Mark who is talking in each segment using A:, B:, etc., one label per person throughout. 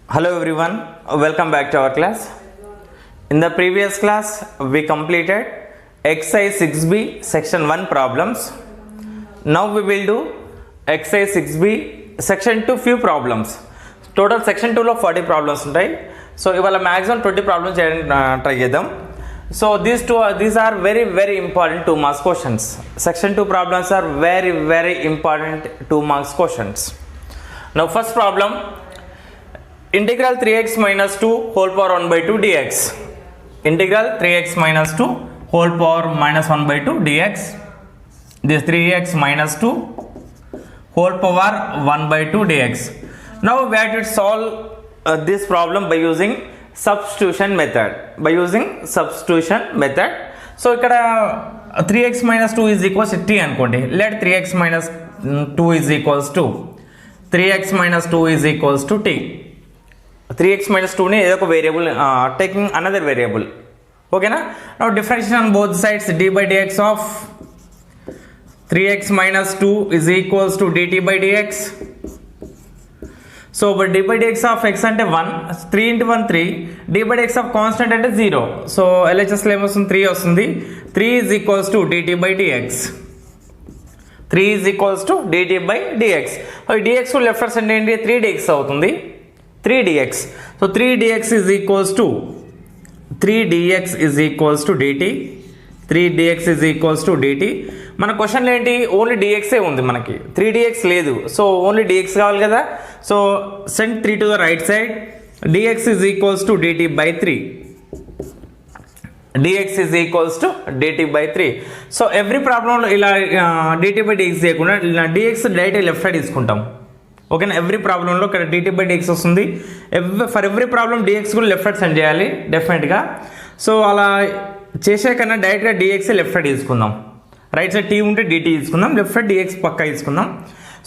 A: Hello everyone, welcome back to our class. In the previous class, we completed exercise 6b section 1 problems. Now we will do exercise 6b section 2 few problems. Total section 2 లో 40 problems ఉంటాయి. So ఇవాళ maximum 20 problems చేయడానికి try చేద్దాం. So these are very important 2 marks questions. Section 2 problems are very important 2 marks questions. Now first problem, integral 3x minus 2 whole power 1 by 2 dx. Integral 3x minus 2 whole power minus 1 by 2 dx. This 3x minus 2 whole power 1 by 2 dx. Now we have to solve this problem by using substitution method. So ఇక్కడ 3x minus 2 is equals to t అనుకోండి. Let 3x minus 2 is equals to 3x minus 2 is equals to t. 3x minus 2 ని ఏదో ఒక variable taking another variable. ఓకేనా? Now differentiation on both sides d by dx of 3x minus 2 is equals to dt by dx. So d by dx of x అంటే 1, 3 into 1 3, d by dx of constant అంటే 0. So LHS లో ఏమొస్తుంది, 3 వస్తుంది. 3 is equals to dt by dx. 3 is equals to dt by dx. dx కు left side ఏంటి, 3dx అవుతుంది. 3dx. So 3dx is equals to dt. 3dx is equals to dt. మన క్వశ్చన్లో ఏంటి, ఓన్లీ dx ఏ ఉంది, మనకి 3dx లేదు. So only dx కావాలి కదా. So send 3 to the right side. dx is equals to dt by 3. dx is equals to dt by 3. So every ప్రాబ్లంలో ఇలా dt by dx చేయకుండా dx డైరెక్ట్ లెఫ్ట్ సైడ్ తీసుకుంటాం. ఓకేనా? Every ప్రాబ్లంలో ఇక్కడ dt by dx వస్తుంది. For every problem dx కూడా left side send చేయాలి డెఫినెట్గా. సో అలా చేసే కన్నా డైరెక్ట్గా dx లెఫ్ట్ సైడ్ తీసుకుందాం. రైట్ సైడ్ t ఉంటే dt తీసుకుందాం, లెఫ్ట్ సైడ్ dx పక్కా తీసుకుందాం.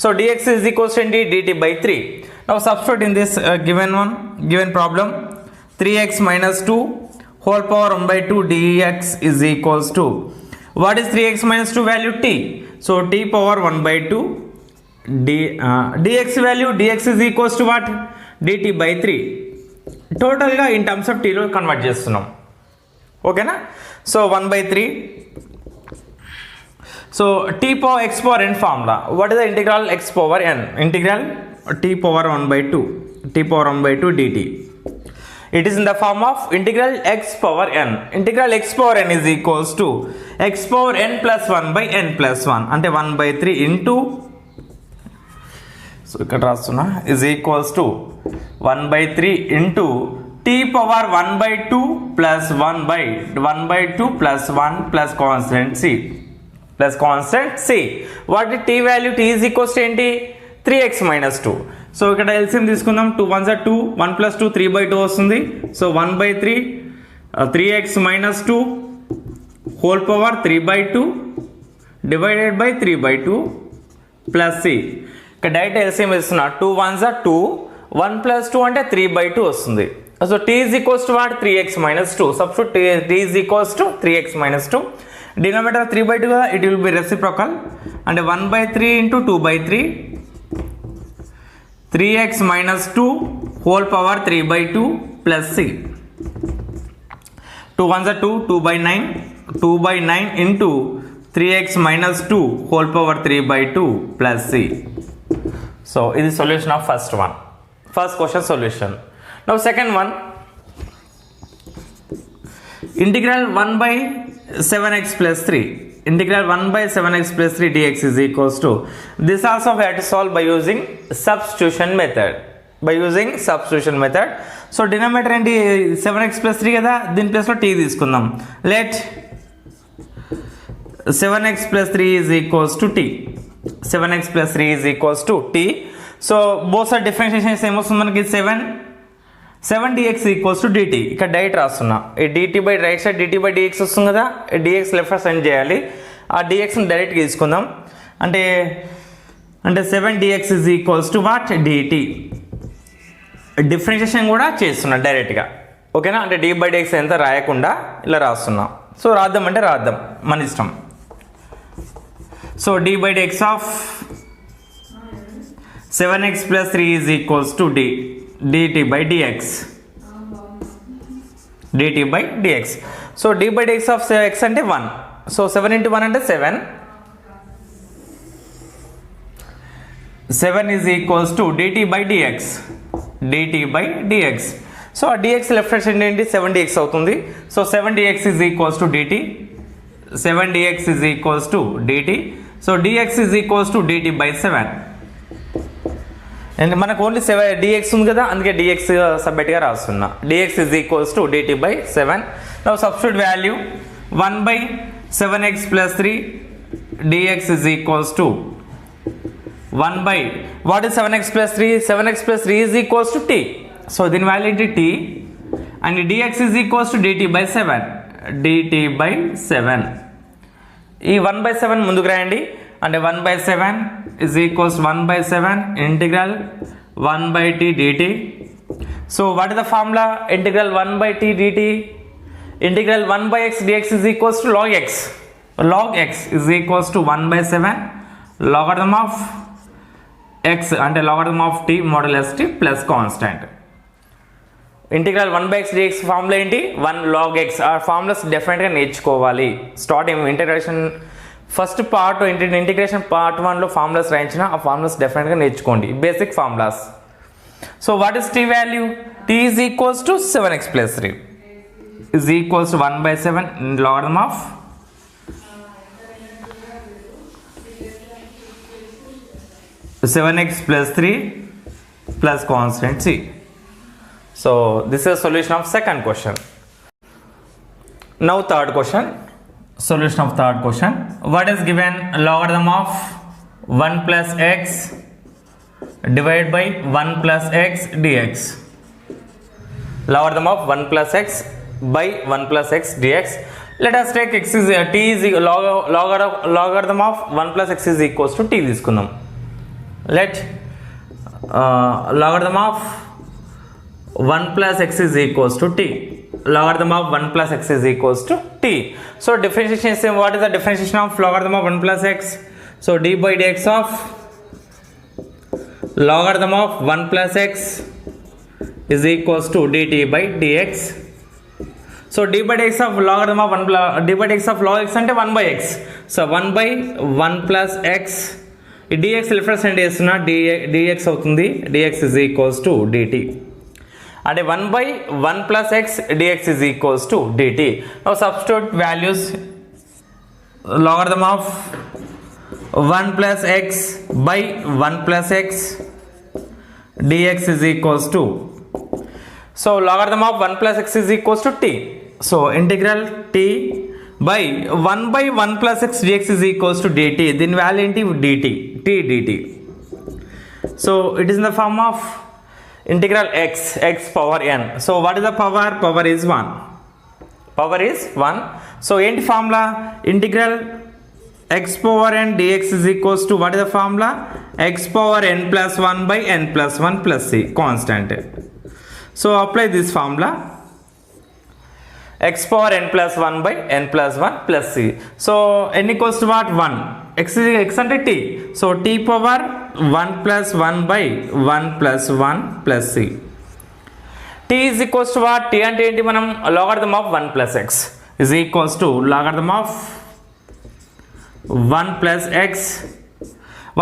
A: So dx is equals to dt by 3. Now substitute in this given problem. 3x minus 2 whole power 1 by 2 dx is equals to, what is 3x minus 2 value? t. So t power 1 by 2 dx value, dx is equals to what? dt by 3. టోటల్గా in terms of టీలో convert చేస్తున్నాం. ఓకేనా? So 1 by 3. So t power x power n formula. What is the integral x power n? Integral t power 1 by 2 dt. It is in the form of integral x power n. Integral x power n is equals to x power n plus 1 by n plus 1 అంటే 1 by 3 into, so ఇక్కడ రాస్తున్నా, is equals to 1 by 3 into t power 1 by 2 plus 1 by 2 plus 1 plus constant c. What is t value? t is equals to ఏంటి, 3x minus 2. So ఇక్కడ LCM తీసుకుందాం. 2 1s are 2, 1 plus 2 3 by 2 వస్తుంది. So 1 by 3 3x minus 2 whole power 3 by 2 divided by 3 by 2 plus c. ఇక్కడ direct LCM ఇస్తున్నా. 2 1s are 2, 1 plus 2 అంటే 3 by 2 వస్తుంది. So t is equals to what? 3x minus 2. Substitute t is equals to 3x minus 2. Denominator 3 by 2 కదా, it will be reciprocal అంటే 1 by 3 into 2 by 3, 3x minus 2 whole power 3 by 2 plus c. 2 1s are 2, 2 by 9, 2 by 9 into 3x minus 2 whole power 3 by 2 plus c. So this is solution of first question solution. Now second one, integral 1 by 7x plus 3. Integral 1 by 7x plus 3 dx is equals to, this also we have to solve by using substitution method. So denominator ఏంటి, 7x plus 3 కదా, దీని ప్లేస్లో t తీసుకుందాం. Let 7x plus 3 is equals to t. 7x plus 3 is equals to t. So both side differentiation ఏమొస్తుంది మనకి, 7 dx equals to dt. ఇక్కడ direct రాస్తున్నా. ఈ dt by right side dt by dx వస్తుంది కదా, dx లెఫ్ట్ సైడ్ సెండ్ చేయాలి. ఆ dxని డైరెక్ట్గా తీసుకుందాం. అంటే 7 dx is equals to what? dt. Differentiation కూడా చేస్తున్నా డైరెక్ట్గా. ఓకేనా? అంటే d బై dx ఎంత రాయకుండా ఇలా రాస్తున్నా. సో రాద్దాం అంటే రాద్దాం, మన ఇష్టం. So d by dx of 7x plus 3 is equals to d. dt by dx. dt by dx. So d by dx of x ante 1. So 7 into 1 ante 7. 7 is equals to dt by dx. dt by dx. So dx left hand side ఏంటి 7 dx అవుతుంది. So 7 dx is equals to dt. 7 dx is equals to dt. So dx is equals to dt by 7. And మనకు only 7 dx ఉంది కదా, అందుకే dx సబ్మిట్గా రాస్తున్నా. dx is equals to dt by 7. Now substitute value 1 by 7x plus 3 dx is equals to 1 by, what is 7x plus 3? 7x plus 3 is equals to t. So then value is t and dx is equals to dt by 7. dt by 7. ఈ 1 by 7 ముందుకు రాయండి. అంటే 1 by 7 is equals to 1 by 7 integral 1 by t dt. So what is the formula? Integral 1 by t dt. Integral 1 by x dx is equals to log x. Log x is equals to 1 by 7 logarithm of x అంటే logarithm of t modulus t plus constant. Integral 1 by x dx formula ఏంటి? 1 log x. ఆ formulas డెఫినెట్గా నేర్చుకోవాలి. Starting integration first part integration part 1లో formulas రాయించిన ఆ formulas డెఫినెట్గా నేర్చుకోండి, basic formulas. So what is t value? t is equals to 7x plus 3 is equals to 1 by 7 logarithm of 7x plus 3 plus constant c. So this is a solution of second question. Now third question. Solution of third question. What is given? Logarithm of 1 plus x divided by 1 plus x dx. Logarithm of 1 plus x by 1 plus x dx. Let us take x is t is logarithm of 1 plus x is equals to t తీసుకుందాం. Let logarithm of 1 plus x is equals to t. Logarithm of 1 plus x is equals to t. So differentiation is, what is the differentiation of logarithm of 1 plus x? So d by dx of logarithm of 1 plus x is equals to dt by dx. So d by dx of logarithm of 1 plus d by dx of log x ante 1 by x. So 1 by 1 plus x dx left hand చేస్తున్నా dx అవుతుంది. dx is equals to dt. అంటే 1 by 1 plus x dx is equals to dt. Now substitute values. Logarithm of 1 plus x by 1 plus x dx is equals to, so logarithm of 1 plus x is equals to t. So integral t by 1 by 1 plus x dx is equals to dt. Then value into dt, t dt. So it is in the form of integral x power n. So what is the power? Power is 1. Power is 1. So end formula integral x power n dx is equals to, what is the formula? X power n plus 1 by n plus 1 plus c constant. So apply this formula. X power n plus 1 by n plus 1 plus c. So n equals to what? 1. X is x ante t. So t power 1 plus 1 by 1 plus 1 plus c. t is equals to what? t ante enti manam logarithm of 1 plus x is equals to logarithm of 1 plus x.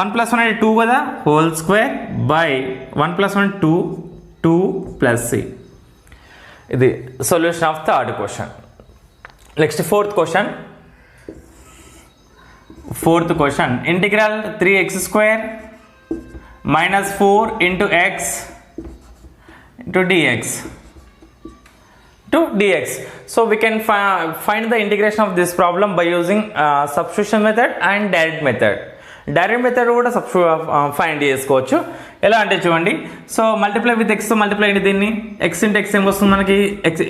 A: 1 plus 1 ante 2 kada, whole square by 1 plus 1 2 plus c. The solution of third question. Next fourth question. Integral 3x square minus 4 into x into dx to dx. So we can find the integration of this problem by using substitution method and direct method. Direct method కూడా find చేసుకోవచ్చు. ఎలా అంటే చూడండి, so multiply with X multiply అయింది దీన్ని, X into X ఏం వస్తుంది మనకి,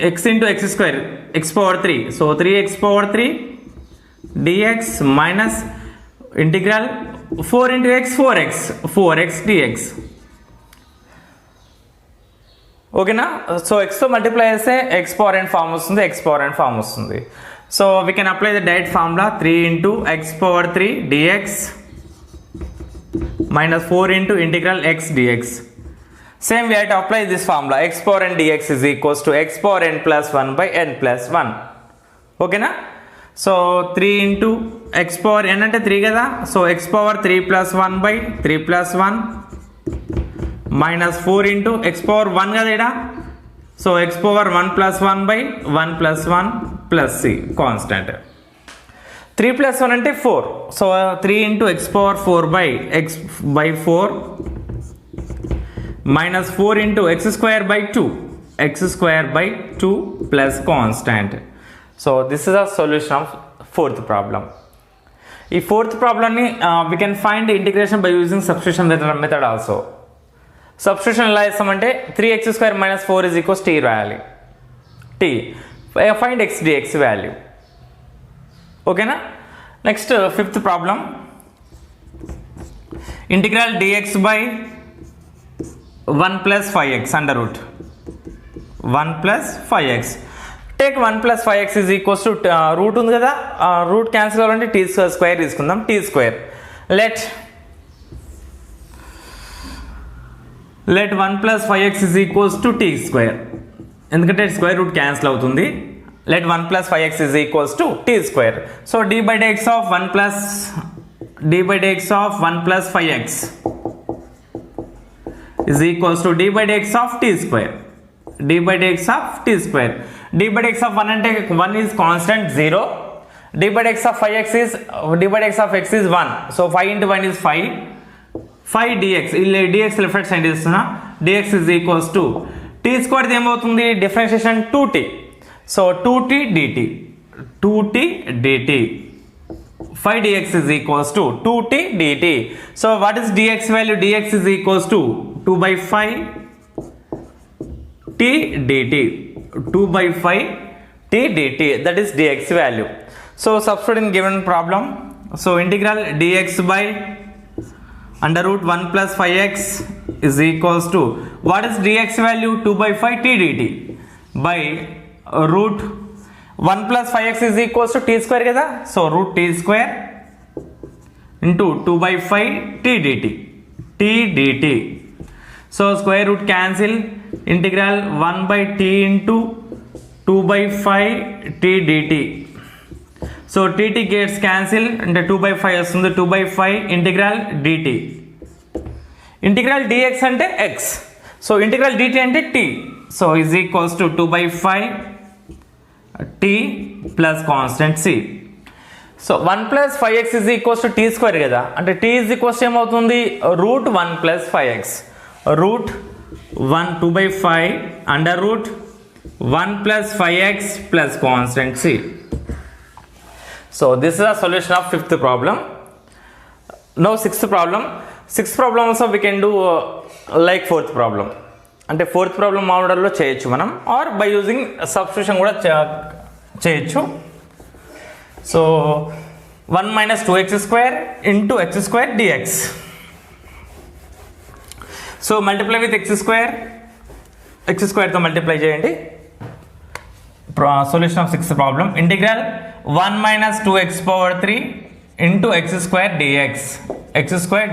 A: X into X square X power 3. So 3x power 3 dx minus integral 4 into X 4x dx. ఓకేనా? సో ఎక్స్తో మల్టిప్లై చేస్తే ఎక్స్ పవర్ n ఫామ్ వస్తుంది, ఎక్స్ పవర్ n ఫామ్ వస్తుంది. So we can apply the direct formula 3 into X power 3 dx minus 4 into integral x dx. Same we have to apply this formula, x power n dx is equals to x power n plus 1 by n plus 1. Okay na? So 3 into x power n ante 3 kada, so x power 3 plus 1 by 3 plus 1 minus 4 into x power 1 kada ida, so x power 1 plus 1 by 1 plus 1 plus c constant. 3 plus 1 ante 4, so 3 into x power 4 by x by 4 minus 4 into x square by 2, x square by 2 plus constant. So this is a solution of fourth problem. In fourth problem we can find the integration by using substitution method also. Substitution ఎలా చేస్తామంటే 3x square minus 4 is equals to t రాయాలి. t find x dx value. ఓకేనా? Next fifth problem, integral dx by 1 plus 5x under root 1 plus 5x. Take 1 plus 5x is equals to root ఉంది కదా, root cancel అవ్వాలంటే t square తీసుకుందాం. t square let 1 plus 5x is equals to t square, ఎందుకంటే square root cancel అవుతుంది. let 1 plus 5x is equals to t square. So d by dx of 1 plus 5x is equals to d by dx of t square. d by dx of t square. d by dx of 1 ante 1 is constant 0. d by dx of 5x is d by dx of x is 1. So 5 into 1 is 5. 5 dx illi dx left side chestuna, dx is equals to t square ఏమవుతుంది, differentiation 2t. So 2t dt 5 dx is equals to 2t dt. So what is dx value? dx is equals to 2 by 5 t dt, 2 by 5 t dt, that is dx value. So substitute in given problem. So integral dx by under root 1 plus 5x is equals to, what is dx value? 2 by 5 t dt by root 1 plus 5x is equals to t square kada, so root t square into 2 by 5 t dt. So square root cancel, integral 1 by t into 2 by 5 t dt. So t gets cancel and 2 by 5 వస్తుంది, 2 by 5 integral dt. Integral dx అంటే x, so integral dt అంటే t, so is equals to 2 by 5 t plus constant c. So 1 plus 5x is equals to t square కదా, అంటే t is equals to ఏమవుతుంది, root 1 plus 5x, root 1 2 by 5 under root 1 plus 5x plus constant c. So this is a solution of fifth problem. Now sixth problem also we can do like fourth problem. అంటే fourth problem మోడల్లో చేయొచ్చు మనం, or by using substitution కూడా చేయొచ్చు. So 1 minus 2x square into x square dx. So multiply with x స్క్వేర్తో multiply చేయండి. Solution of sixth problem, integral 1 minus 2x power 3 into x square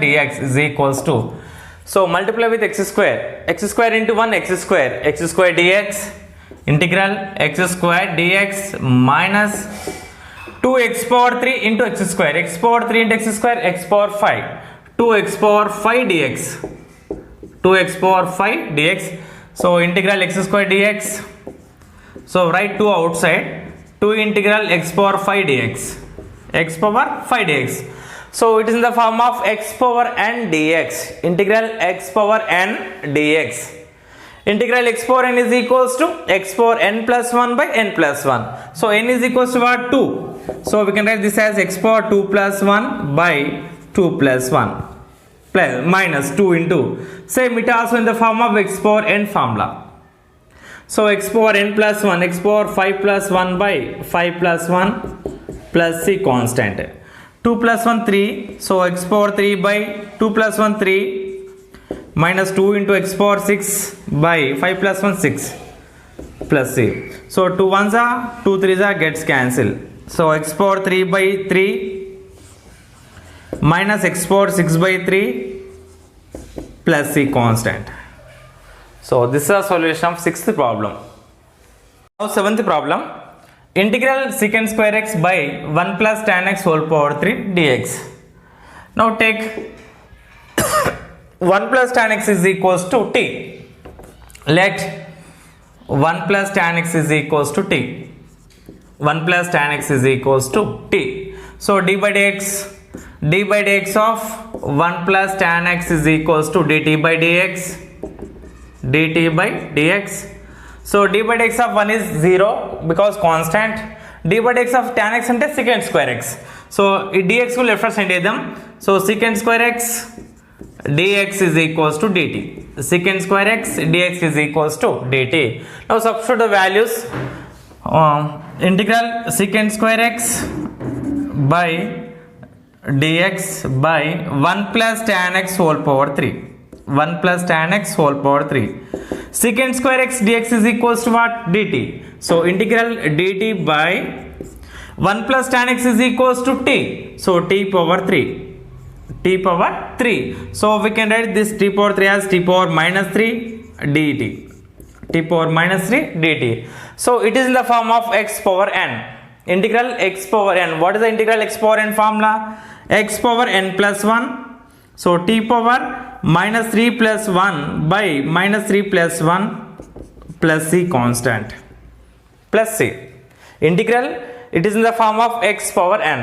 A: dx is equals to, so multiply with x square into 1 x square dx, integral x square dx minus 2x power 3 into x power 3 into x square, x power 5, 2x power 5 dx, so integral x square dx, so write 2 outside, 2 integral x power 5 dx. So it is in the form of x power n dx, integral x power n dx. Integral x power n is equals to x power n plus 1 by n plus 1. So n is equals to what? 2. So we can write this as x power 2 plus 1 by 2 plus 1 plus minus 2 into, same it also in the form of x power n formula. So x power n plus 1, x power 5 plus 1 by 5 plus 1 plus c constant. 2 plus 1 3, so x power 3 by 2 plus 1 3 minus 2 into x power 6 by 5 plus 1 6 plus c. So 2 1s are 2 3s are gets cancelled. So x power 3 by 3 minus x power 6 by 3 plus c constant. So this is a solution of 6th problem. Now 7th problem. Integral secant square x by 1 plus tan x whole power 3 dx. Now take 1 plus tan x is equals to t. Let 1 plus tan x is equals to t. 1 plus tan x is equals to t. So d by dx of 1 plus tan x is equals to dt by dx. So d by dx of 1 is 0 because constant. d by dx of tan x ante secant square x. So dx will represent them. So secant square x dx is equals to dt. Secant square x dx is equals to dt. Now substitute the values. Integral secant square x by dx by 1 plus tan x whole power 3. 1 plus tan x whole power 3. Secant square x dx is equals to what? dt. So integral dt by 1 plus tan x is equals to t. So t power 3. T power 3. So we can write this t power 3 as t power minus 3 dt. T power minus 3 dt. So it is in the form of x power n. Integral x power n. What is the integral x power n formula? X power n plus 1. So t power minus 3 plus 1 by minus 3 plus 1 plus c constant plus c. Integral, it is in the form of x power n.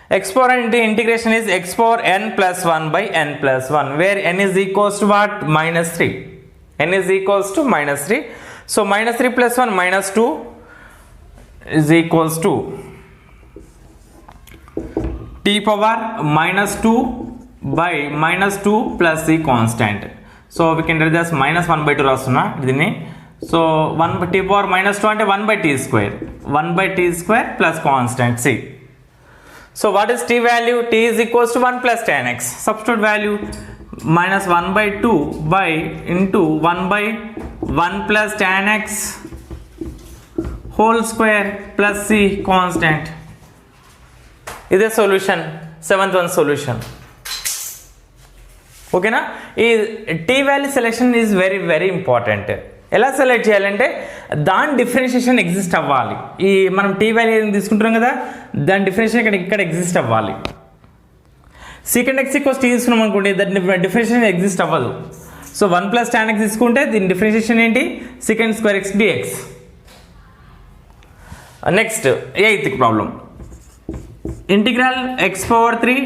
A: X power n into integration is x power n plus 1 by n plus 1, where n is equals to what? Minus 3. N is equals to minus 3. So minus 3 plus 1 minus 2 is equals to t power minus 2 by minus 2 plus c constant. So we can write this minus 1 by 2 rasuna idini. So 1 by t power minus 2 ante 1 by t square. 1 by t square plus constant c. So what is t value? T is equals to 1 plus tan x. Substitute value minus 1 by 2 by into 1 by 1 plus tan x whole square plus c constant. Is a solution. 7th one solution. Okay na? T value selection is very very important. ఎలా select చేయాలంటే దాని differentiation exist అవ్వాలి. ఈ మనం tea value తీసుకుంటాం కదా, దాని differentiation ఇక్కడ ఎగ్జిస్ట్ అవ్వాలి. సీకెండ్ ఎక్స్ ఈక్వల్స్ టీ తీసుకున్నాం అనుకోండి, దాని డిఫరెన్షియేషన్ ఎగ్జిస్ట్ అవ్వదు. సో 1 ప్లస్ టాన్ ఎక్స్ తీసుకుంటే దీని డిఫరెన్షియేషన్ ఏంటి? Secant square x dx. Next 8th problem. Integral x power 3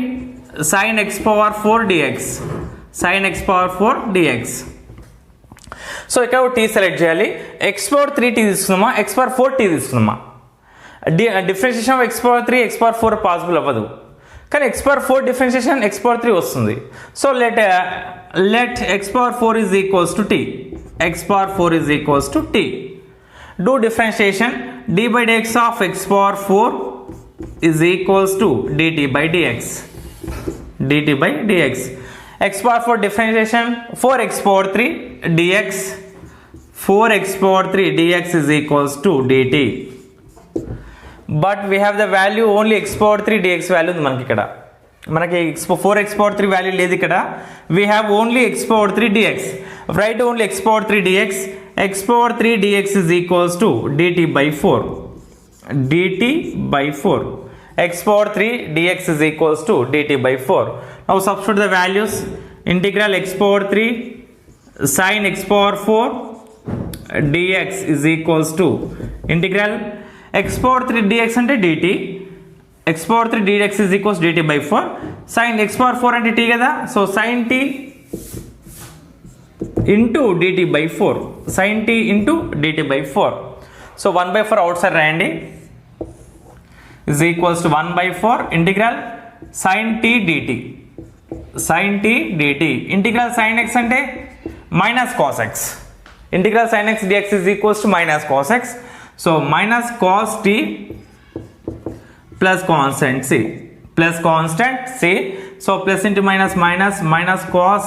A: sin x power 4 dx. sin x power 4 dx. So ఇక్కడ t select చేయాలి. X power 3 t తీసుకుందామా, x power 4 t తీసుకుందామా? Differentiation of x power 3 x power 4 possible అవ్వదు, కానీ x power 4 differentiation x power 3 వస్తుంది. So let x power 4 is equals to t. X power 4 is equals to t. Do differentiation dy by dx of x power 4 is equals to dt by dx. dt by dx. x power 4 differentiation 4x power 3 dx. 4x power 3 dx is equals to dt. But we have the value only x power 3 dx value ఉంది మనకి ఇక్కడ. మనకి 4x power 3 value లేదు ఇక్కడ. We have only x power 3 dx. Write only x power 3 dx. x power 3 dx is equals to dt by 4. dt by 4. x power 3 dx is equals to dt by 4. Now substitute the values. Integral x power 3 sin x power 4 dx is equals to integral x power 3 dx ante dt. x power 3 dx is equals to dt by 4. Sin x power 4 ante t kada, so sin t into dt by 4. Sin t into dt by 4. So 1 by 4 outside randi is equals to 1 by 4 integral sin t dt. Sin t dt. Integral sin x ante minus cos x. Integral sin x dx is equals to minus cos x. So minus cos t plus constant c. Plus constant c. So plus into minus minus minus cos.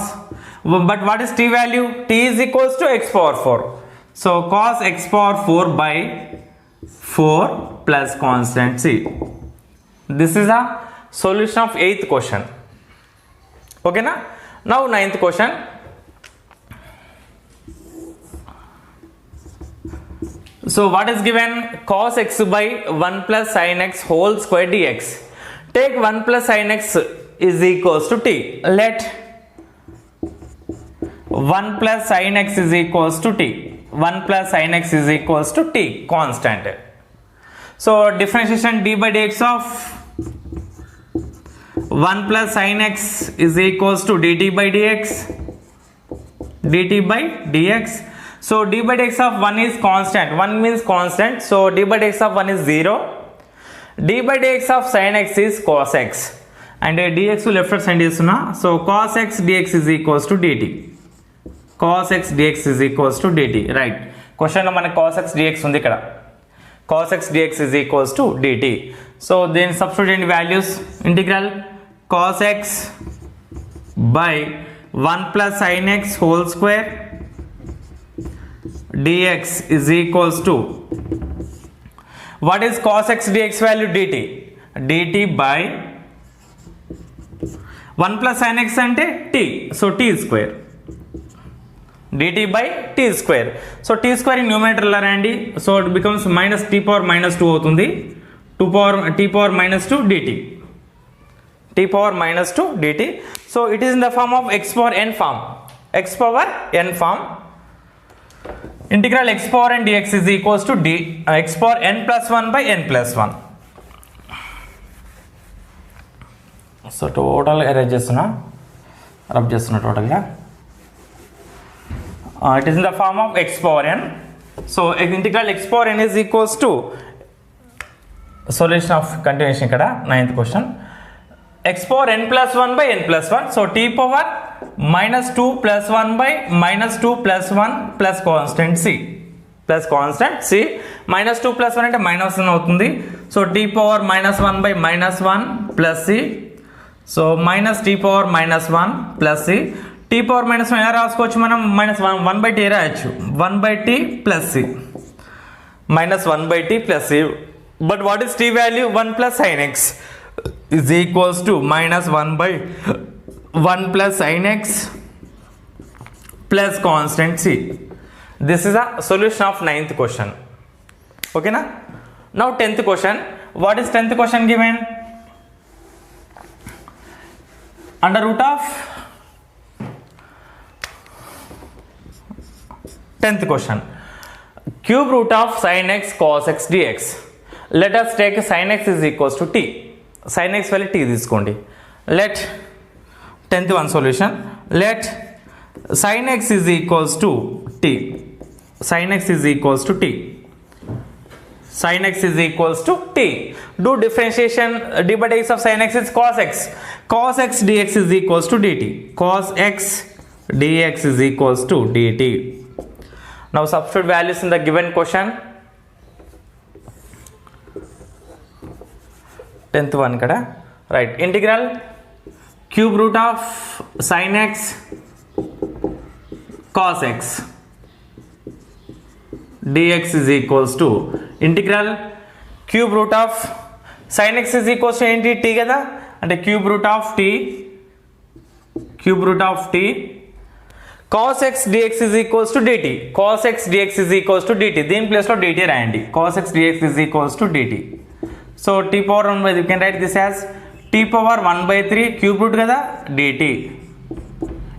A: But what is t value? T is equals to x power 4. So cos x power 4 by 4 plus constant c. This is a solution of 8th question. Okay na? Now 9th question. So what is given? Cos x by 1 plus sin x whole square dx. Take 1 plus sin x is equals to t. Let 1 plus sin x is equals to t. 1 plus sin x is equals to t, constant. So differentiation d by dx of 1 plus sin x is equals to dt by dx. dt by dx. So d by dx of 1 is constant. 1 means constant. So d by dx of 1 is 0. d by dx of sin x is cos x. And dx will left side is na. So cos x dx is equals to dt. Cos x dx is equals to dt. Right. Question number cos x dx undi ikkada. Cos x dx is equals to dt. So then substitute in values. Integral cos x by 1 plus sin x whole square dx is equals to, what is cos x dx value? dt. dt by 1 plus sin x ante t. So t square. dt by t square. So t square in numerator la randi. So it becomes minus t power minus 2 avutundi. T power minus 2 dt. T power minus 2 dt. So it is in the form of x power n form. X power n form. Integral x power n dx is equals to x power n plus 1 by n plus 1. So total erase chestuna, rub chestuna total ga. It is in the form of x power n. So integral x power n is equals to, solution of continuation kada, 9th question. X power n plus 1 by n plus 1. So t power minus 2 plus 1 by minus 2 plus 1 plus constant c. Plus constant c. Minus 2 plus 1 ante minus 1 avutundi. So t power minus 1 by minus 1 plus c. So minus t power minus 1 plus c. T power minus 1 ఎలా రాసుకోవచ్చు మనం? minus 1 by t రాయొచ్చు. 1 by t plus c. Minus 1 by t plus c. But what is t value? 1 plus sin x is equals to minus 1 by 1 plus sin x plus constant c. This is a solution of 9th question. Okay na? Now 10th question. What is 10th question given? Under root of 10th question. Cube root of sin x cos x dx. Let us take sin x is equals to t. Sin x value t తీసుకోండి. Let 10th one solution. Let sin x is equals to t. Sin x is equals to t. Sin x is equals to t. Do differentiation. d by dx of sin x is cos x. Cos x dx is equals to dt. Cos x dx is equals to dt. Now substitute values in the given question. 10th one kada. Right. Integral cube root of sin x cos x dx is equals to integral cube root of sin x is equals to ఏంటి t కదా, అంటే cube root of t cos x dx is equals to dt. Cos x dx is equals to dt. దీని place లో dt రాయండి. Cos x dx is equals to dt. So t power 1 by, you can write this as t power 1 by 3 cube root kada dt.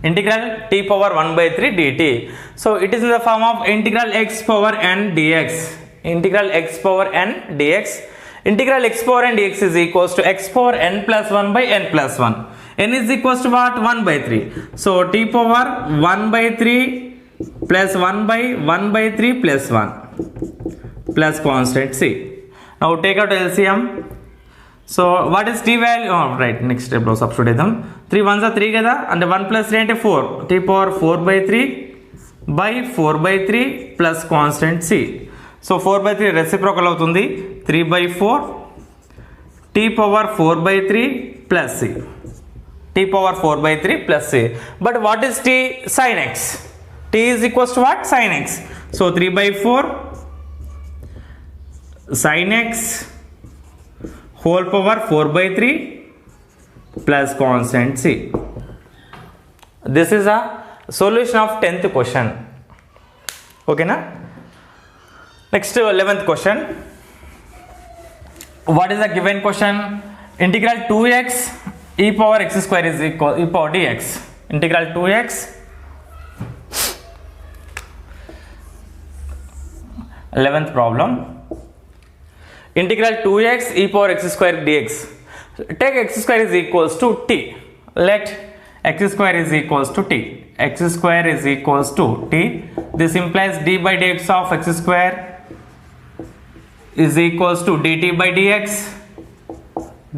A: Integral t power 1 by 3 dt. So it is in the form of integral x power n dx. Integral x power n dx. Integral x power n dx is equals to x power n plus 1 by n plus 1. N is equals to what? 1 by 3. So t power 1 by 3 plus 1 by 3 plus 1 plus constant c. Now take out LCM. So what is t value? Oh, right, next step lo substitute edam. 3 ones are 3 kada, and 1 plus 3 ante 4. T power 4 by 3 by 4 by 3 plus constant c. So 4 by 3 reciprocal avutundi. 3 by 4 t power 4 by 3 plus c. T power 4 by 3 plus c. But what is t? Sin x. T is equals to what? Sin x. So 3 by 4 sin x whole power 4 by 3 plus constant c. This is a solution of 10th question. Okay na? Next 11th question. What is the given question? Integral 2x e power x square is equal e power dx. Integral 2x 11th problem. Integral 2x e power x square dx. Take x square is equals to t. Let x square is equals to t. X square is equals to t. This implies d by dx of x square is equals to dt by dx.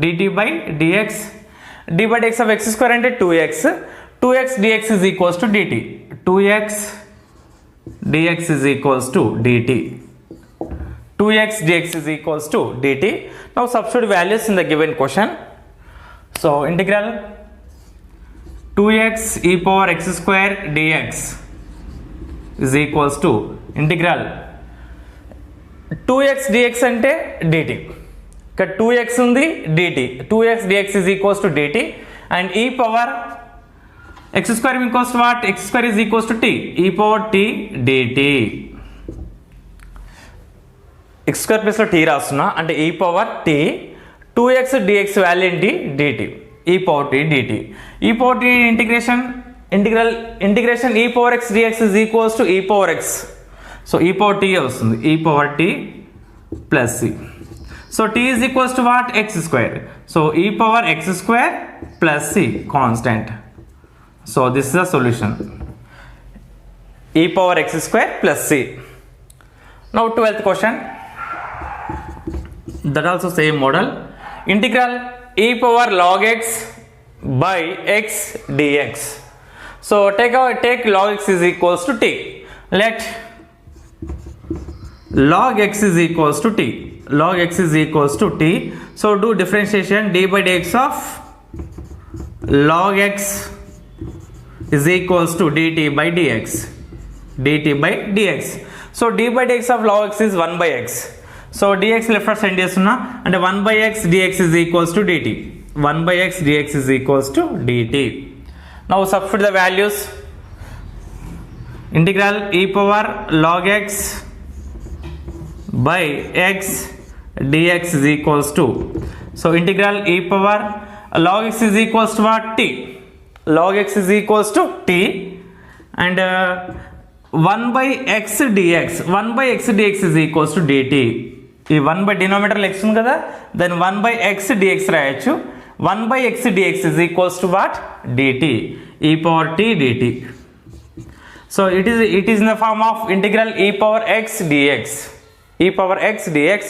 A: dt by dx. d by dx of x square and 2x. 2x dx is equals to dt. 2x dx is equals to dt. 2x dx is equals to dt. Now substitute values in the given question. So integral 2x e power x square dx is equals to integral 2x dx ante dt. 2x undi dt. 2x dx is equals to dt and e power x square equals to what? X square is equals to t. E power t dt. x square plus t రాస్తున్నా అంటే e power t 2x dx value ఏంటి dt e power t dt e power t integration e power x dx is equals to e power x so e power t వస్తుంది e power t plus c so t is equals to what? X square so e power x square plus c constant so this is the solution e power x square plus c. Now 12th question. That also same model. Integral e power log x by x dx. So take log x is equals to t. Let log x is equals to t. Log x is equals to t. So do differentiation d by dx of log x is equals to dt by dx. dt by dx. So d by dx of log x is 1 by x. So dx left hand side చేస్తున్నా అంటే 1 by x dx is equals to dt. 1 by x dx is equals to dt. Now substitute the values. Integral e power log x by x dx is equals to so integral e power log x is equals to what? T. Log x is equals to t and 1 by x dx 1 by x dx is equals to dt. ఈ 1 by denominator x ఉంది కదా then 1 by x dx రాయొచ్చు 1 by x dx is equals to what? dt e power t dt. So it is in the form of integral e power x dx. E power x dx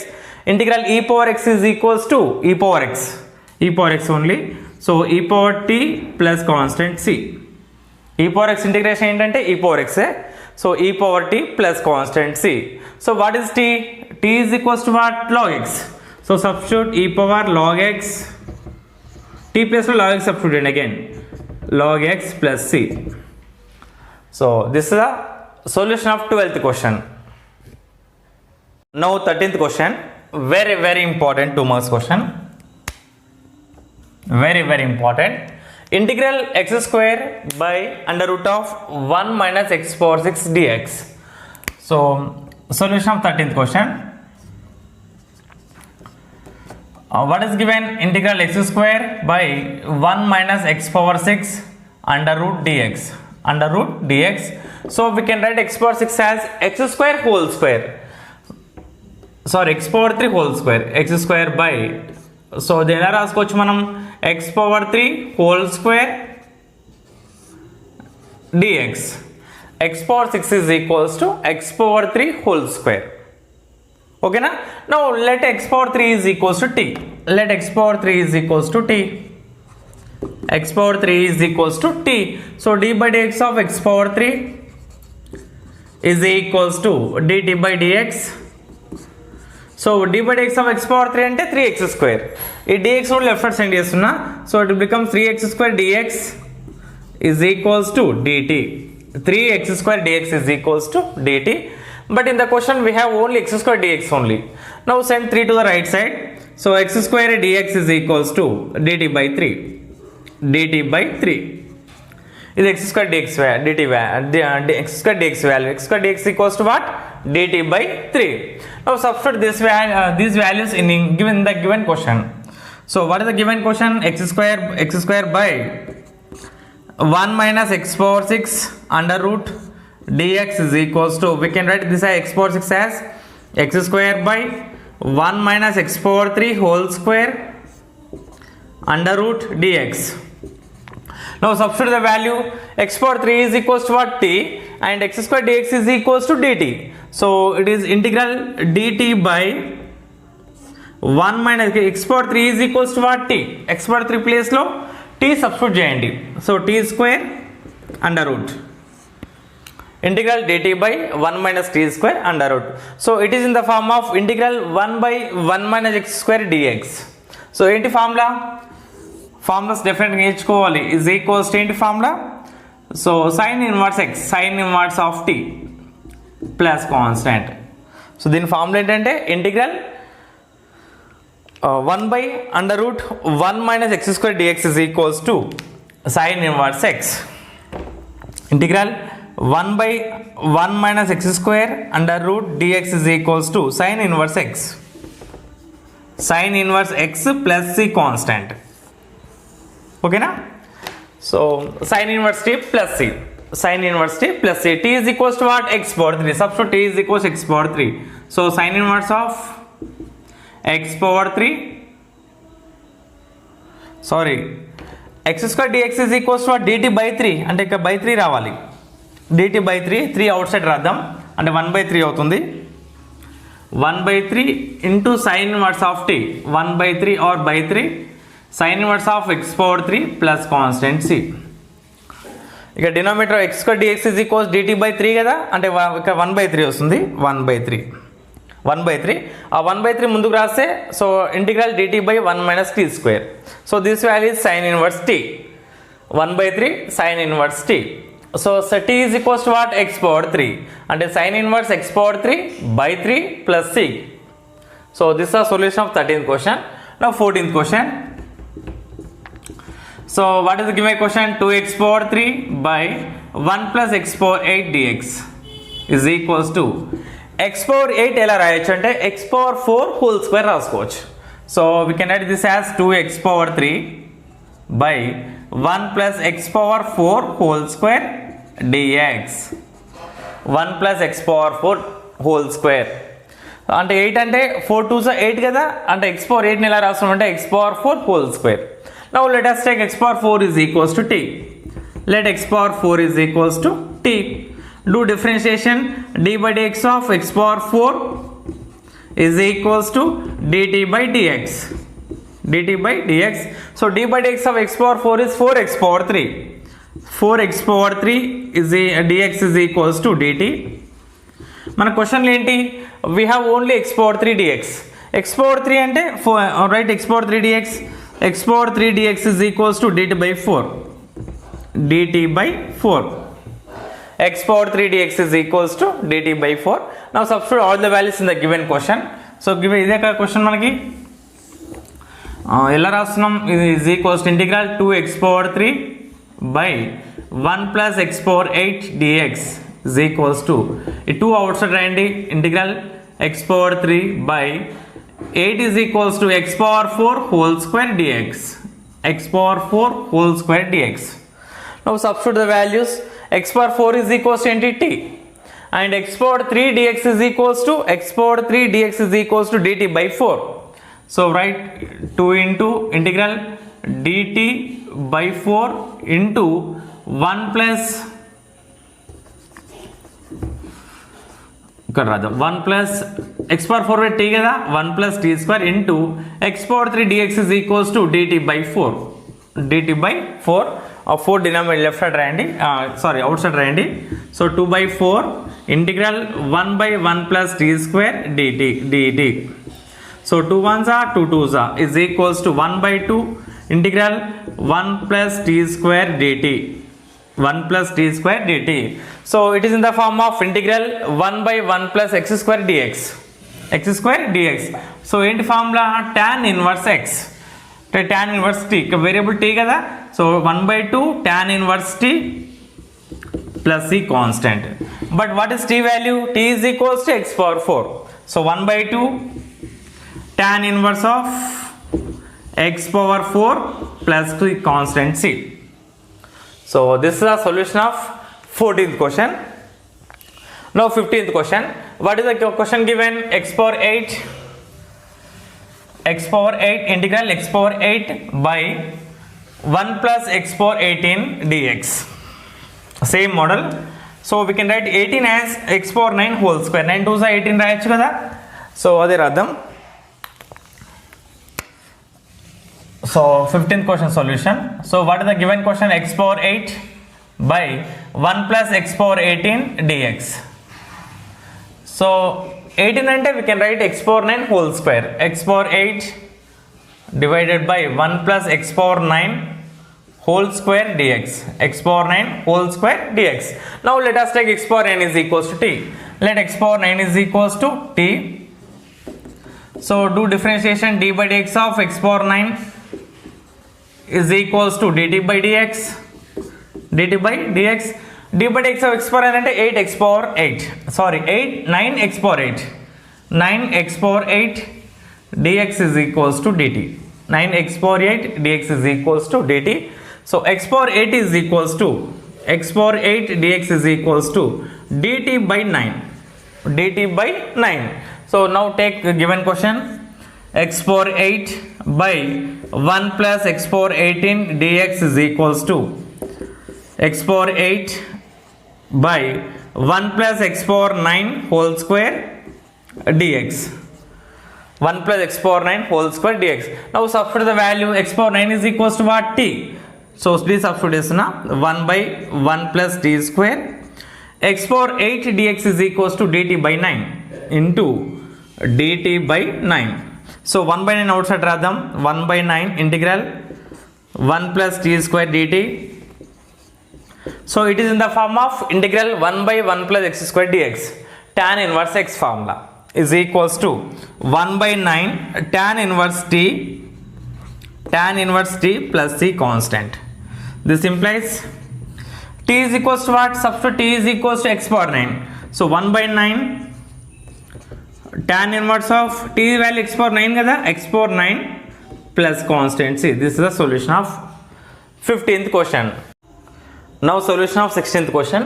A: integral e power x is equals to e power x only so e power t plus constant c. e power x integration ఏంటంటే e power x so e power t plus constant c. So what is t? T is equals to what? Log x. So substitute e power log x t plus log x substitute again log x plus c. So this is the solution of 12th question. Now 13th question, very important 2 marks question, very important. Integral x square by under root of 1 minus x power 6 dx. So solution of 13th question. What is given? Integral x square by 1 minus x power 6 under root dx. So we can write x power 6 as x square whole square. Sorry, x power 3 whole square. X square by so then రాసుకోవచ్చు మనం x power 3 whole square dx. X power 6 is equals to x power 3 whole square. Okay na? Now let x power 3 is equals to t. Let x power 3 is equals to t. X power 3 is equals to t. So d by dx of x power 3 is equals to dt by dx. So d by dx of x power 3 అంటే 3x square. ఈ dx కూడా left hand side చేస్తున్నా. So it becomes 3x square dx is equals to dt. 3x square dx is equals to dt. But in the question we have only x square dx only. Now send 3 to the right side. So x square dx is equals to dt by 3. dt by 3. Is x square dx value. X square dx value. X square dx equals to what? dt by 3. Now substitute these values in the given question. So what is the given question? X square by 1 minus x power 6 under root dx is equals to, we can write this as x power 6 as x square by 1 minus x power 3 whole square under root dx. Now substitute the value. X power 3 is equals to what? T, and x square dx is equals to dt. So it is integral dt by 1 minus x power 3 is equals to what? T. X power 3 place lo t substitute cheyandi. So t square under root integral dt by 1 minus t square under root. So it is in the form of integral 1 by 1 minus x square dx. So ఏంటి formula? Formulas డెఫినెట్గా నేర్చుకోవాలి. Is equals to ఏంటి formula? So sine inverse x, sine inverse of t plus constant. So దీని formula ఏంటంటే integral 1 by under root 1 minus x square dx is equals to sin inverse x. Integral 1 by 1 minus x square under root dx is equals to sin inverse x. Sin inverse x plus c constant. Okay na? So sin inverse t plus c. Sin inverse t plus c. T is equals to what? X power 3. Substitute t is equals to x power 3. So sin inverse of x power 3, sorry, x square dx is equals to what? dt by 3. అంటే ఇక్కడ by 3 రావాలి. dt by 3, 3 out side రాద్దాం, అంటే 1 by 3 అవుతుంది. 1 by 3 into sin inverse of t, 1 by 3 or by 3 sin inverse of x power 3 plus constant c. ఇక denominator x square dx is equals dt by 3 కదా, అంటే ఇక్కడ 1 by 3 వస్తుంది. 1 by 3 ఆ 1 by 3 ముందుకు రాస్తే, so integral dt by 1 minus t square. So this value is sin inverse t. 1 by 3 sin inverse t. So t is equals to what? x power 3, అంటే sin inverse x power 3 by 3 plus c. So this is the solution of 13th question. Now 14th question. So what is the given question? 2x power 3 by 1 plus x power 8 dx is equals to, x power 8 ఎలా రాయొచ్చు అంటే x power 4 whole square రాసుకోవచ్చు. So we can write this as 2x power 3 by 1 plus x power 4 whole square dx. 1 plus x power 4 whole square అంటే 8 అంటే 4 2s 8 కదా, అంటే x power 8 ని ఎలా రాస్తాం అంటే x power 4 whole square. Now let us take x power 4 is equals to t. Let x power 4 is equals to t. Do differentiation. D by dx of x power 4 is equals to dt by dx. dt by dx. So d by dx of x power 4 is 4x power 3. 4x power 3 is dx is equals to dt. మన క్వశ్చన్లు ఏంటి? We have only x power 3 dx. x power 3 అంటే 4, right? x power 3 dx. x power 3 dx is equals to dt by 4. dt by 4. x power 3 dx is equals to dt by 4. Now substitute all the values in the given question. So given ఇదే question మనకి ఎలా రాస్తున్నాం? ఇది is equals to integral 2x power 3 by 1 plus x power 8 dx is equals to, ఈ 2 outside రాయండి, integral x power 3 by 8 is equals to x power 4 whole square dx. x power 4 whole square dx. Now substitute the values. X power 4 is equals to t, and x power 3 dx is equals to, x power 3 dx is equals to dt by 4. So write 2 into integral dt by 4 into 1 plus, ఇక్కడ రాద్దాం, 1 plus x power 4 by t కదా, 1 plus t square into x power 3 dx is equals to dt by 4. dt by 4. 4 denominator left side రాయండి, sorry out side రాయండి. So 2 by 4 integral 1 by 1 plus t square dt. So 2 1s are 2 2s are is equals to 1 by 2 integral 1 plus t square dt. 1 plus t square dt. So it is in the form of integral 1 by 1 plus x square dx. x square dx. So ఏంటి formula? tan inverse x. tan inverse t, variable t కదా, so 1 by 2 tan inverse t plus c constant. But what is t value? T is equals to x power 4. So 1 by 2 tan inverse of x power 4 plus the constant c. So this is the solution of 14th question. Now 15th question. What is the question given? X power 8 integral x power 8 by 1 plus x power 18 dx. Same model. So we can write 18 as x power 9 whole square. 9 2s are 18 రాయొచ్చు కదా. So అదే రాద్దాం. So 15th question solution. So what is the given question? X power 8 by 1 plus x power 18 dx. So 18 అంటే we can write x power 9 whole square. X power 8 divided by 1 plus x power 9 whole square dx. X power 9 whole square dx. Now let us take x power 9 is equals to t. Let x power 9 is equals to t. So do differentiation. D by dx of x power 9 is equals to dt by dx. dt by dx. D by dx of x power 9 అంటే 8 x power 8. Sorry, 9 x power 8. 9 x power 8 dx is equals to dt. 9 x power 8 dx is equals to dt. So x power 8 is equals to x power 8 dx is equals to dt by 9. dt by 9. So now take the given question. X power 8 by 1 plus x power 18 dx is equals to x power 8 by 1 plus x power 9 whole square dx. 1 plus x power 9 whole square dx. Now substitute the value. X power 9 is equals to what? T. So please substitute 1 by 1 plus t square. X power 8 dx is equals to dt by 9 into dt by 9. So 1 by 9 outside radham. 1 by 9 integral 1 plus t square dt. So it is in the form of integral 1 by 1 plus x square dx. Tan inverse x formula is equals to 1 by 9 tan inverse t plus c constant. This implies t is equals to what? Substitute t is equals to x power 9. So 1 by 9 tan inverse of t value x power 9 kada, x power 9 plus constant c. This is the solution of 15th question. Now solution of 16th question.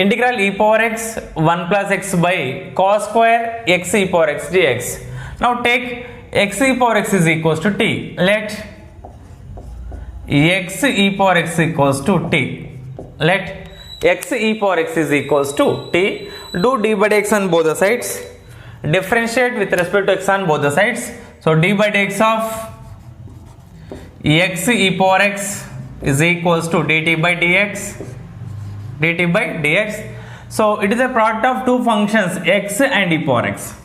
A: Integral e power x 1 plus x by cos square x e power x dx. Now take x e power x is equals to t. Let x e power x equals to t. Let x e power x is equals to t. Do d by dx on both the sides. Differentiate with respect to x on both the sides. So d by dx of x e power x is equals to dt by dx. dt by dx. So it is a product of two functions x and e power x.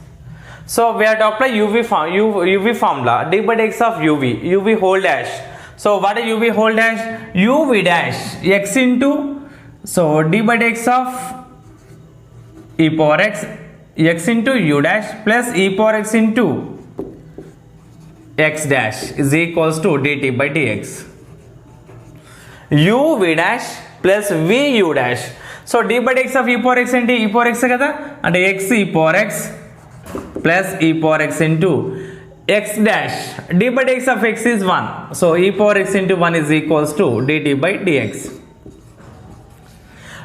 A: So we have to apply uv formula. D by dx of uv whole dash. So what is uv whole dash? uv dash x into, so d by dx of e power x into u dash plus e power x into x dash is equals to dt by dx. uv dash plus vu dash. So d by dx of e power x అంటే e power x కదా, అంటే x e power x plus e power x into x dash. D by dx of x is 1. So e power x into 1 is equals to dt by dx.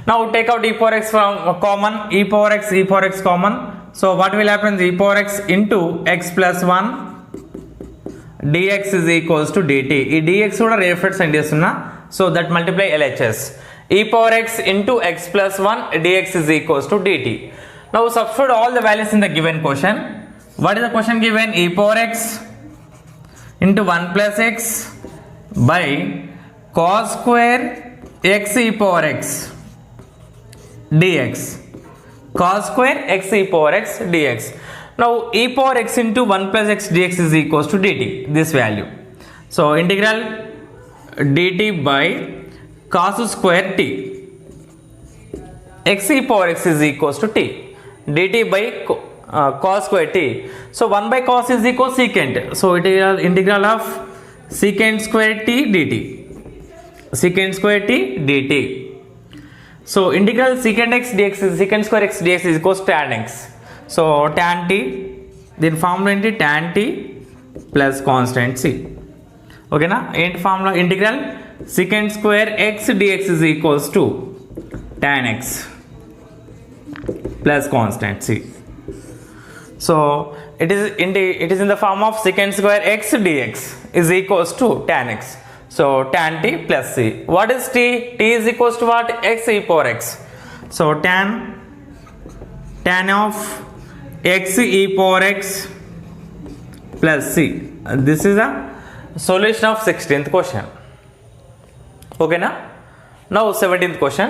A: Now take out e power x from common. E power x common. So what will happen? E power x into x plus 1 dx is equals to dt. ఈ dx కూడా reference send చేస్తున్నా. So that multiply LHS. E power x into x plus 1 dx is equals to dt. Now substitute all the values in the given question. What is the question given? E power x into 1 plus x by cos square x e power x dx. Cos square x e power x dx. Now e power x into 1 plus x dx is equals to dt. This value. So integral dt by cos square t. X e power x is equals to t. dt by cos square t. So 1 by cos is equal secant. So it is integral of secant square t dt. Secant square t dt. So integral secant x dx is secant square x dx is equals to tan x. So tan t, దీని formula ఏంటి, tan t plus constant c. ఓకేనా, ఏంటి formula, integral secant square x dx is equals to tan x plus constant c. So it is in the form of secant square x dx is equals to tan x. So tan t plus c. What is t? T is equals to what? X e power x. So tan of x e power x plus c. This is a solution of 16th question. Okay na? Now 17th question.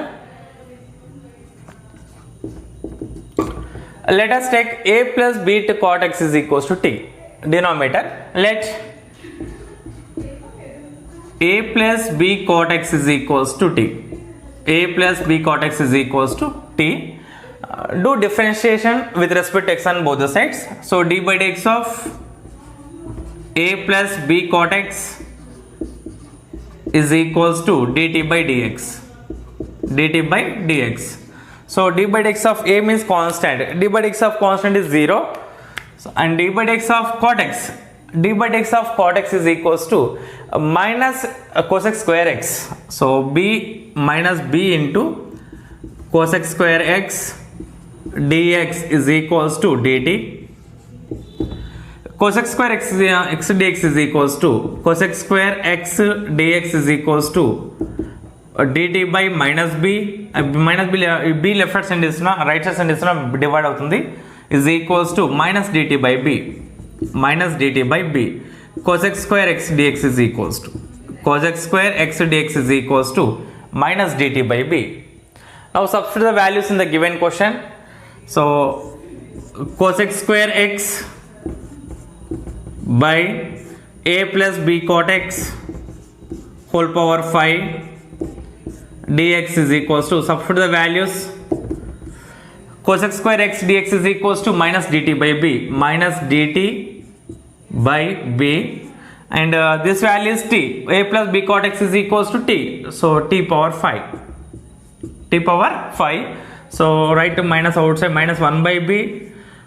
A: Let us take a plus b to cot x is equals to t. Denominator, let a plus b cot x is equals to t. A plus b cot x is equals to t. Do differentiation with respect to x on both the sides. So d by dx of a plus b cot x is equals to dt by dx. dt by dx. So d by dx of a means constant. D by dx of constant is 0. So, and d by dx of cot x. D by dx of cot x is equals to minus cosec square x. So b minus b into cosec square x dx is equals to dt. Cosec square x dx is equals to cosec square x dx is equals to dt by minus b. Minus b left side side isna, right side side isna divide avutundi, is equals to minus dt by b. Minus dt by b. Cosec square x dx is equals to cosec square x dx is equals to minus dt by b. Now substitute the values in the given question. So cosec square x by a plus b cot x whole power 5 dx is equals to, substitute the values, cosec square x dx is equals to minus dt by b. Minus dt by b, and this value is t. A plus b cot x is equals to t. So t power 5. T power 5. So write to minus outside, minus 1 by b.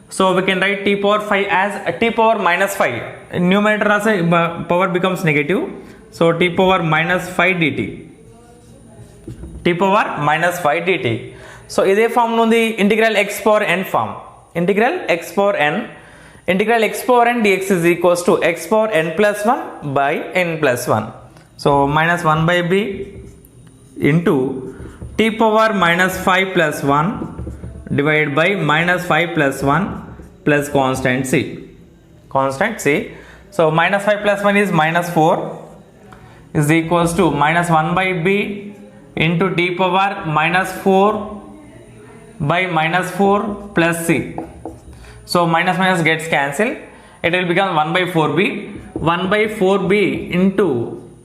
A: So we can write t power 5 as t power minus 5. Numerator as power becomes negative. So t power minus 5 dt. T power minus 5 dt. So ఇదే form ఉంది integral x power n form. Integral x power n. Integral x power n dx is equals to x power n plus 1 by n plus 1. So minus 1 by b into t power minus 5 plus 1 divided by minus 5 plus 1 plus constant c. Constant c. So minus 5 plus 1 is minus 4 is equals to minus 1 by b into t power minus 4 by minus 4 plus c. So minus minus gets cancelled. It will become 1 by 4b. 1 by 4b into,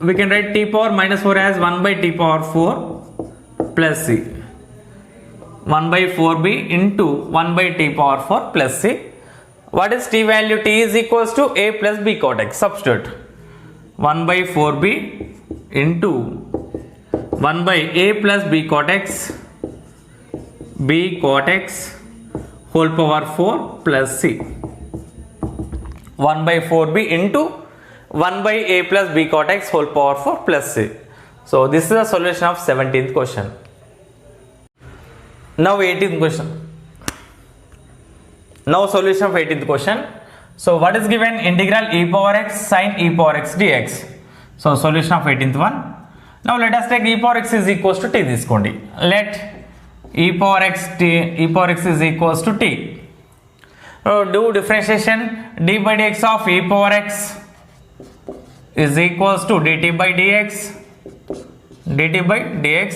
A: we can write t power minus 4 as 1 by t power 4 plus c. 1 by 4b into 1 by t power 4 plus c. What is t value? T is equals to a plus b cot x. Substitute 1 by 4b into 1 by a plus b cot x, b cot x whole power 4 plus c. 1 by 4b into 1 by a plus b cot x whole power 4 plus c. So this is the solution of 17th question. Now 18th question. Now solution of 18th question. So what is given? Integral e power x sin e power x dx. So solution of 18th one. Now let us take e power x is equals to t తీసుకోండి. Let e power x is equals to t. Do differentiation. D by dx of e power x is equals to dt by dx. dt by dx.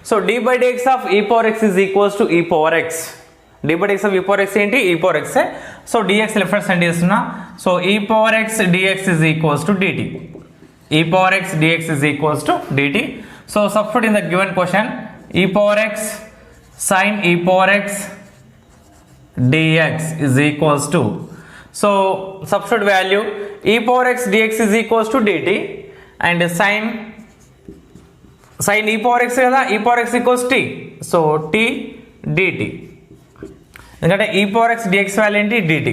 A: So d by dx of e power x is equals to e power x. d by dx of e power x ఏంటి? e power x. So dx left hand side చేస్తున్నా. So e power x dx is equals to dt. e power x dx is equals to dt. So substitute in the given question, e power x sin e power x dx is equals to, so substitute value, e power x dx is equals to dt, and sin e power x kada, e power x equals t. So t dt. ఎందుకంటే e power x dx value ఏంటి dt,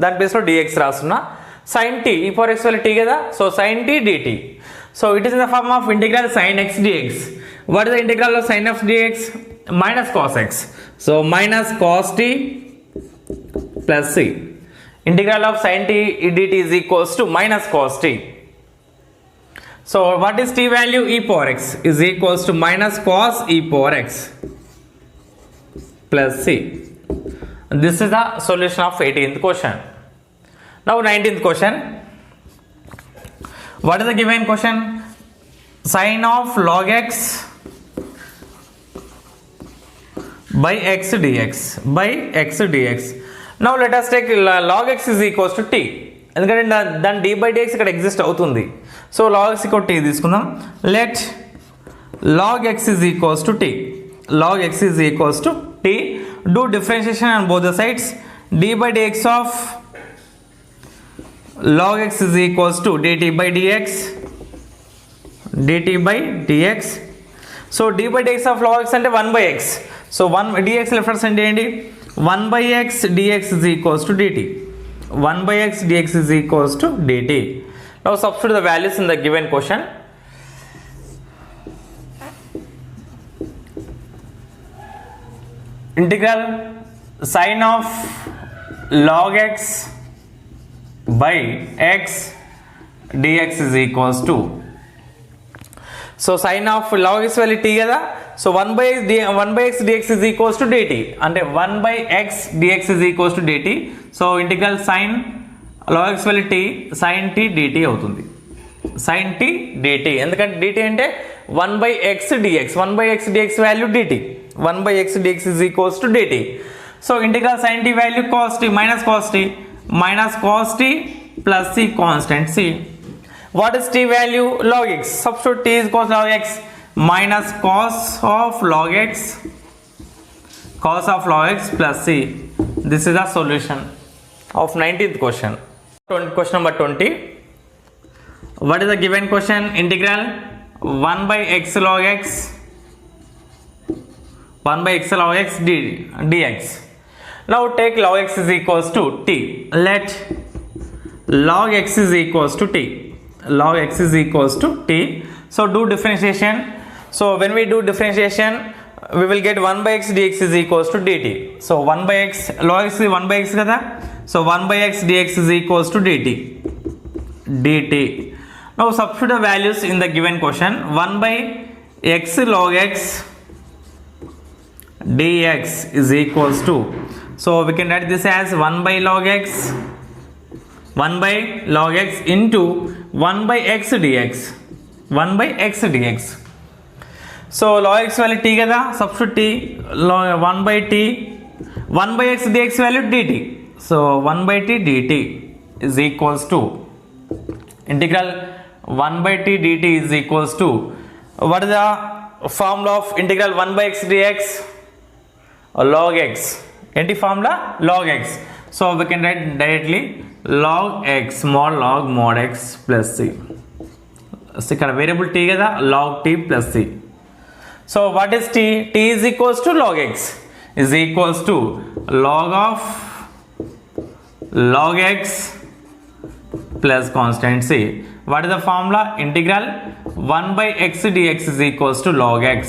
A: దాని ప్లేస్లో dx రాస్తున్నా. sin t e power x value t కదా, so sin t dt. So it is in the form of integral sin x dx. What is the integral of sin of dx? minus cos x. సో minus cos t plus c. Integral of sin t dt is equals to minus cos t. So what is t value? E power x is equals to minus cos e power x plus c. This is the solution of 18th question. Now 19th question. What is the given question? Sin of log x by x dx by x dx. Now let us take log x is equals to t. ఎందుకంటే దాని d by dx ఇక్కడ exist అవుతుంది. So log x equal t తీసుకుందాం. Let log x is equals to t. log x is equals to t. Do differentiation on both the sides. d by dx of log x is equals to dt by dx. dt by dx. So d by dx of log x అంటే 1 by x. So 1 dx left hand side ఏంటి? 1 by x dx is equals to dt. 1 by x dx is equals to dt. Now substitute the values in the given question. Integral sin of log x by x dx is equals to, so sin of log x value t కదా, so 1 by x dx is equals to dt. అంటే 1 by x dx is equals to dt. So integral sin log x value t sin t dt అవుతుంది. sin t dt ఎందుకంటే dt అంటే 1 by x dx. 1 by x dx value dt. 1 by x dx is equals to dt. So integral sin t value cos t minus cos t plus c constant c. What is t value? Log x. Substitute t is equals to log x minus cos of log x plus c. This is the solution of 19th question. Question number 20. What is the given question? Integral 1 by x log x dx. Now take log x is equals to t. Let log x is equals to t. Log x is equals to t. So do differentiation. So when we do differentiation, we will get 1 by x dx is equals to dt. So 1 by x, log x is 1 by x kada. So 1 by x dx is equals to dt. Now substitute the values in the given question. 1 by x log x dx is equals to, so we can write this as 1 by log x into 1 by x dx. 1 by x dx. So log x value t kada, substitute t, 1 by t, 1 by x dx value dt. So 1 by t dt is equals to integral 1 by t dt is equals to, what is the formula of integral 1 by x dx? Log x. Enti formula log x. So we can write directly log x mod log mod x plus c. So ఇక్కడ variable t కదా, log t plus c. So what is t? T is equals to log x is equals to log of log x plus constant c. What is the formula? Integral 1 by x dx is equals to log x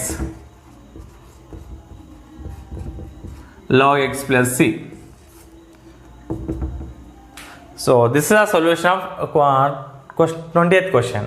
A: plus c. So this is a solution of 20th question.